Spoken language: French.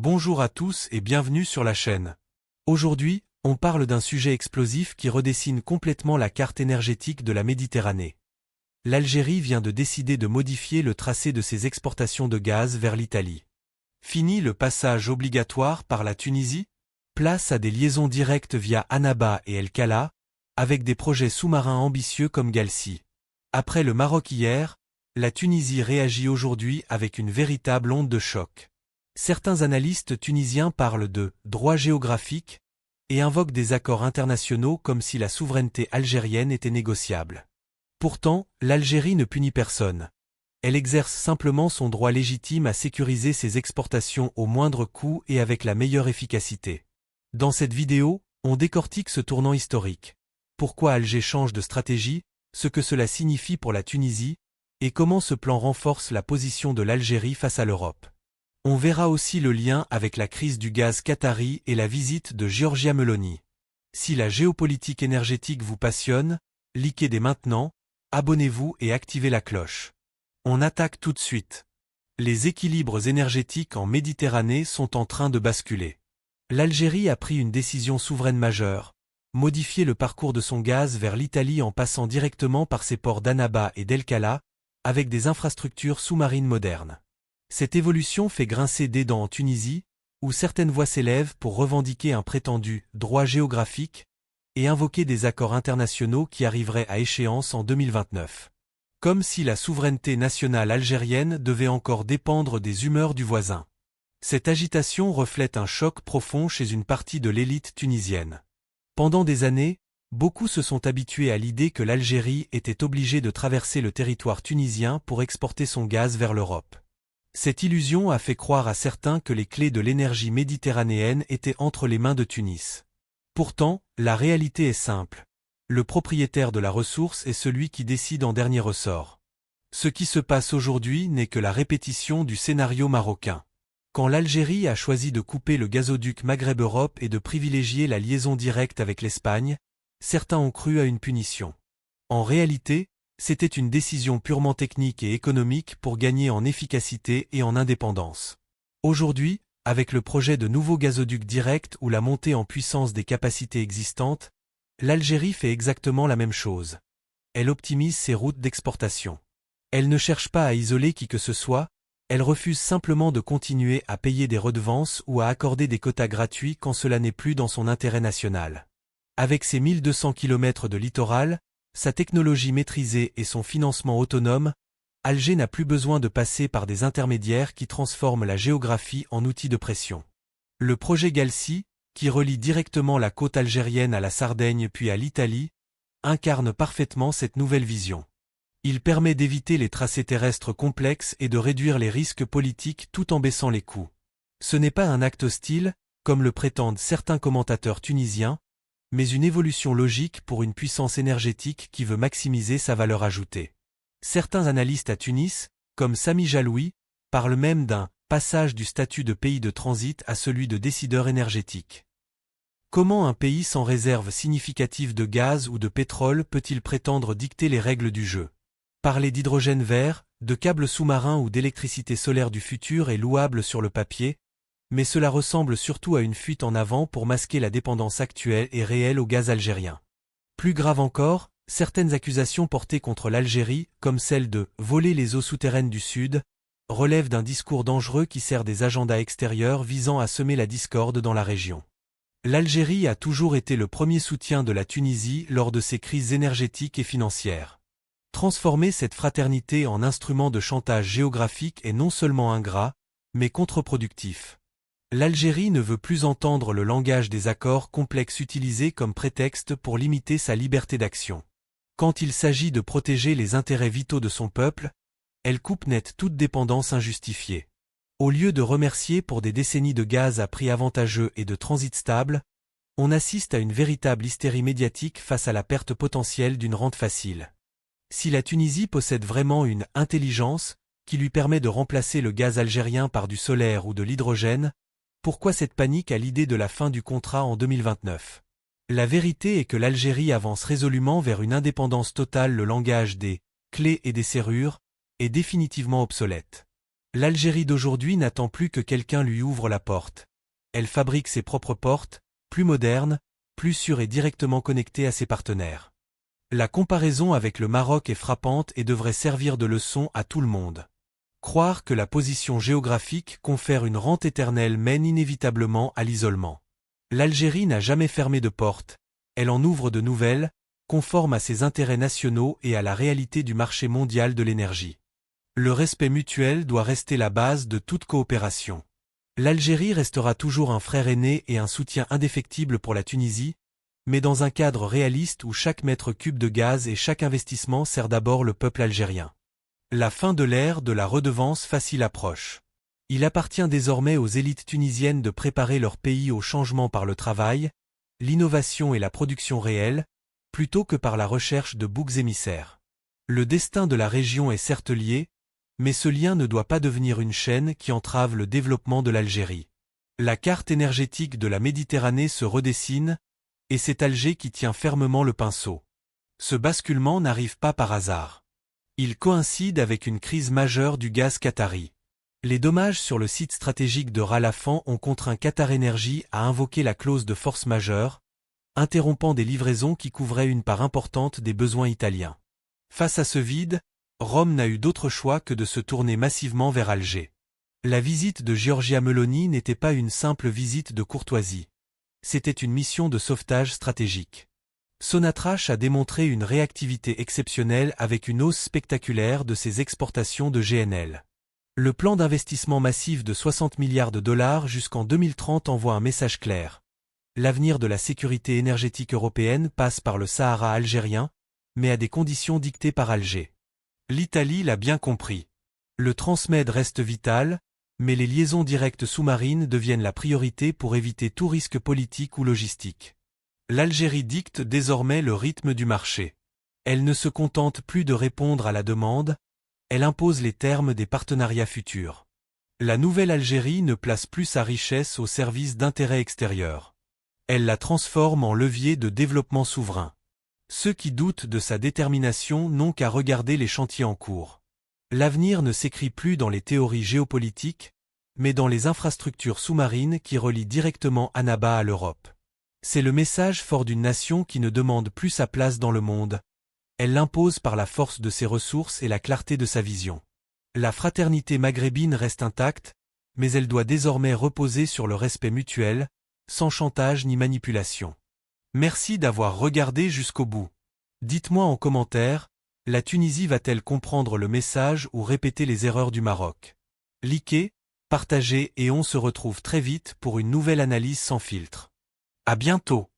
Bonjour à tous et bienvenue sur la chaîne. Aujourd'hui, on parle d'un sujet explosif qui redessine complètement la carte énergétique de la Méditerranée. L'Algérie vient de décider de modifier le tracé de ses exportations de gaz vers l'Italie. Fini le passage obligatoire par la Tunisie? Place à des liaisons directes via Annaba et El Kala, avec des projets sous-marins ambitieux comme Galci. Après le Maroc hier, la Tunisie réagit aujourd'hui avec une véritable onde de choc. Certains analystes tunisiens parlent de « droit géographique » et invoquent des accords internationaux comme si la souveraineté algérienne était négociable. Pourtant, l'Algérie ne punit personne. Elle exerce simplement son droit légitime à sécuriser ses exportations au moindre coût et avec la meilleure efficacité. Dans cette vidéo, on décortique ce tournant historique. Pourquoi Alger change de stratégie, ce que cela signifie pour la Tunisie, et comment ce plan renforce la position de l'Algérie face à l'Europe. On verra aussi le lien avec la crise du gaz qatari et la visite de Giorgia Meloni. Si la géopolitique énergétique vous passionne, likez dès maintenant, abonnez-vous et activez la cloche. On attaque tout de suite. Les équilibres énergétiques en Méditerranée sont en train de basculer. L'Algérie a pris une décision souveraine majeure, modifier le parcours de son gaz vers l'Italie en passant directement par ses ports d'Annaba et d'El Kala, avec des infrastructures sous-marines modernes. Cette évolution fait grincer des dents en Tunisie, où certaines voix s'élèvent pour revendiquer un prétendu « droit géographique » et invoquer des accords internationaux qui arriveraient à échéance en 2029. Comme si la souveraineté nationale algérienne devait encore dépendre des humeurs du voisin. Cette agitation reflète un choc profond chez une partie de l'élite tunisienne. Pendant des années, beaucoup se sont habitués à l'idée que l'Algérie était obligée de traverser le territoire tunisien pour exporter son gaz vers l'Europe. Cette illusion a fait croire à certains que les clés de l'énergie méditerranéenne étaient entre les mains de Tunis. Pourtant, la réalité est simple. Le propriétaire de la ressource est celui qui décide en dernier ressort. Ce qui se passe aujourd'hui n'est que la répétition du scénario marocain. Quand l'Algérie a choisi de couper le gazoduc Maghreb-Europe et de privilégier la liaison directe avec l'Espagne, certains ont cru à une punition. En réalité, c'était une décision purement technique et économique pour gagner en efficacité et en indépendance. Aujourd'hui, avec le projet de nouveaux gazoducs directs ou la montée en puissance des capacités existantes, l'Algérie fait exactement la même chose. Elle optimise ses routes d'exportation. Elle ne cherche pas à isoler qui que ce soit, elle refuse simplement de continuer à payer des redevances ou à accorder des quotas gratuits quand cela n'est plus dans son intérêt national. Avec ses 1200 km de littoral, sa technologie maîtrisée et son financement autonome, Alger n'a plus besoin de passer par des intermédiaires qui transforment la géographie en outil de pression. Le projet Galci, qui relie directement la côte algérienne à la Sardaigne puis à l'Italie, incarne parfaitement cette nouvelle vision. Il permet d'éviter les tracés terrestres complexes et de réduire les risques politiques tout en baissant les coûts. Ce n'est pas un acte hostile, comme le prétendent certains commentateurs tunisiens, mais une évolution logique pour une puissance énergétique qui veut maximiser sa valeur ajoutée. Certains analystes à Tunis, comme Sami Jaloui, parlent même d'un « passage du statut de pays de transit à celui de décideur énergétique ». Comment un pays sans réserve significative de gaz ou de pétrole peut-il prétendre dicter les règles du jeu? Parler d'hydrogène vert, de câbles sous-marins ou d'électricité solaire du futur est louable sur le papier, mais cela ressemble surtout à une fuite en avant pour masquer la dépendance actuelle et réelle au gaz algérien. Plus grave encore, certaines accusations portées contre l'Algérie, comme celle de « voler les eaux souterraines du Sud », relèvent d'un discours dangereux qui sert des agendas extérieurs visant à semer la discorde dans la région. L'Algérie a toujours été le premier soutien de la Tunisie lors de ses crises énergétiques et financières. Transformer cette fraternité en instrument de chantage géographique est non seulement ingrat, mais contre-productif. L'Algérie ne veut plus entendre le langage des accords complexes utilisés comme prétexte pour limiter sa liberté d'action. Quand il s'agit de protéger les intérêts vitaux de son peuple, elle coupe net toute dépendance injustifiée. Au lieu de remercier pour des décennies de gaz à prix avantageux et de transit stable, on assiste à une véritable hystérie médiatique face à la perte potentielle d'une rente facile. Si la Tunisie possède vraiment une « intelligence » qui lui permet de remplacer le gaz algérien par du solaire ou de l'hydrogène, pourquoi cette panique à l'idée de la fin du contrat en 2029? La vérité est que l'Algérie avance résolument vers une indépendance totale. Le langage des « clés et des serrures » est définitivement obsolète. L'Algérie d'aujourd'hui n'attend plus que quelqu'un lui ouvre la porte. Elle fabrique ses propres portes, plus modernes, plus sûres et directement connectées à ses partenaires. La comparaison avec le Maroc est frappante et devrait servir de leçon à tout le monde. Croire que la position géographique confère une rente éternelle mène inévitablement à l'isolement. L'Algérie n'a jamais fermé de porte, elle en ouvre de nouvelles, conformes à ses intérêts nationaux et à la réalité du marché mondial de l'énergie. Le respect mutuel doit rester la base de toute coopération. L'Algérie restera toujours un frère aîné et un soutien indéfectible pour la Tunisie, mais dans un cadre réaliste où chaque mètre cube de gaz et chaque investissement sert d'abord le peuple algérien. La fin de l'ère de la redevance facile approche. Il appartient désormais aux élites tunisiennes de préparer leur pays au changement par le travail, l'innovation et la production réelle, plutôt que par la recherche de boucs émissaires. Le destin de la région est certes lié, mais ce lien ne doit pas devenir une chaîne qui entrave le développement de l'Algérie. La carte énergétique de la Méditerranée se redessine, et c'est Alger qui tient fermement le pinceau. Ce basculement n'arrive pas par hasard. Il coïncide avec une crise majeure du gaz qatari. Les dommages sur le site stratégique de Ras Laffan ont contraint Qatar Energy à invoquer la clause de force majeure, interrompant des livraisons qui couvraient une part importante des besoins italiens. Face à ce vide, Rome n'a eu d'autre choix que de se tourner massivement vers Alger. La visite de Giorgia Meloni n'était pas une simple visite de courtoisie. C'était une mission de sauvetage stratégique. Sonatrach a démontré une réactivité exceptionnelle avec une hausse spectaculaire de ses exportations de GNL. Le plan d'investissement massif de 60 milliards de dollars jusqu'en 2030 envoie un message clair. L'avenir de la sécurité énergétique européenne passe par le Sahara algérien, mais à des conditions dictées par Alger. L'Italie l'a bien compris. Le Transmed reste vital, mais les liaisons directes sous-marines deviennent la priorité pour éviter tout risque politique ou logistique. L'Algérie dicte désormais le rythme du marché. Elle ne se contente plus de répondre à la demande, elle impose les termes des partenariats futurs. La nouvelle Algérie ne place plus sa richesse au service d'intérêts extérieurs. Elle la transforme en levier de développement souverain. Ceux qui doutent de sa détermination n'ont qu'à regarder les chantiers en cours. L'avenir ne s'écrit plus dans les théories géopolitiques, mais dans les infrastructures sous-marines qui relient directement Annaba à l'Europe. C'est le message fort d'une nation qui ne demande plus sa place dans le monde. Elle l'impose par la force de ses ressources et la clarté de sa vision. La fraternité maghrébine reste intacte, mais elle doit désormais reposer sur le respect mutuel, sans chantage ni manipulation. Merci d'avoir regardé jusqu'au bout. Dites-moi en commentaire, la Tunisie va-t-elle comprendre le message ou répéter les erreurs du Maroc? Likez, partagez et on se retrouve très vite pour une nouvelle analyse sans filtre. À bientôt.